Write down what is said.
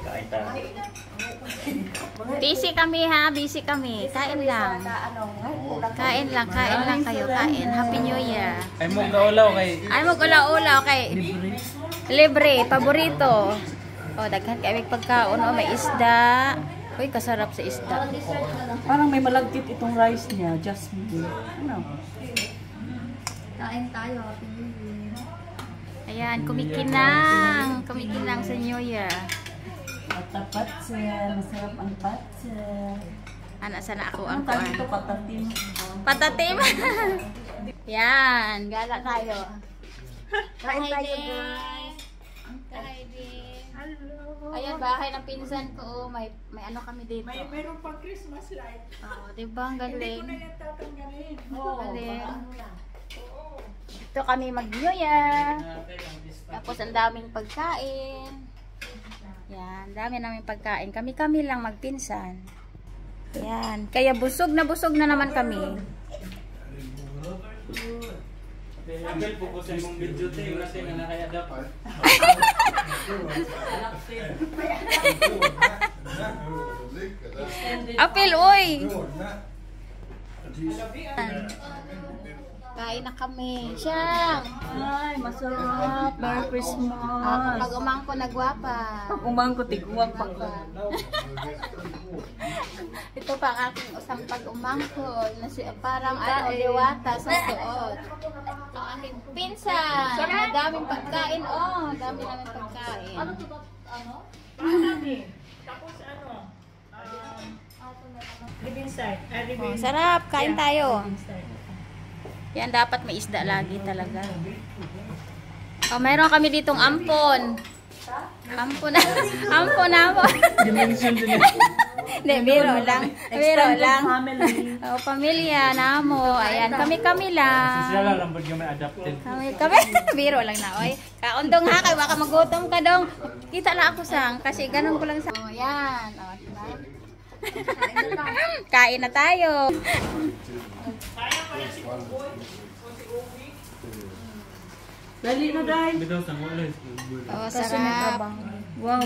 Kain tayo. Busy kami ha, busy kami. Kain lang. Kain lang kayo, kain. Happy New Year. Ay mo ulaw kay. Ay mo ulaw kay. Libre, paborito. Oh, daghan kay pagkaon, oh, may isda. Uy, kasarap sa isda. Parang may malagkit itong rice niya, jasmine. Ano? Kain tayo, Happy New Year. Ayan, kumikinang sa New Year. Patapatsen, masarap ang patsen. Ana sana ako Ang ang tawag ito, kuan. patatim. Patatim. Yan, gala tayo. Kain tayo, guys. Hi, din. Ayan, bahay ng pinsan ko. May ano kami dito. Meron pang Christmas light. Oh, di ba? Ang galing. yan tatanggalin. Galing. Ito kami mag-New Year. Tapos ang daming pagkain. Yan, dami namin pagkain. Kami lang magpinsan. Yan. Kaya busog na naman kami. Abel po ko sa imong video tayo kasi nga nakaya dapat. Apil, oy! Kain na kami. Siyang! Ay, masarap. Merry Christmas. Pag umangko nagwapa. Pag umangko, tiguwag pa ka. Ito pa ang aking usang pag-umangko. Parang ano, liwata sa suot. Ang aking pinsan. Ang daming pagkain. Oh, dami namin pagkain. Ano? Tapos ano? Living side. Oh, sarap. Kain tayo. Yan, dapat may isda lagi talaga. Oh, mayroon kami ditong ampon. Ampon na mo. Dimension din. Hindi, biro lang. Family. Oh, pamilya na mo. Ayan, kami lang. Sila lang lambod yung may adapted. Kami. Biro lang na, oy. Kaundong ha, kay baka magutom ka dong. Kita lang ako sang, kasi ganun ko lang sa... Oh, yan. Oh, diba? Kain na tayo. Dali na, dahil. Bitaw sa ulo. Oh, sarap. Wow.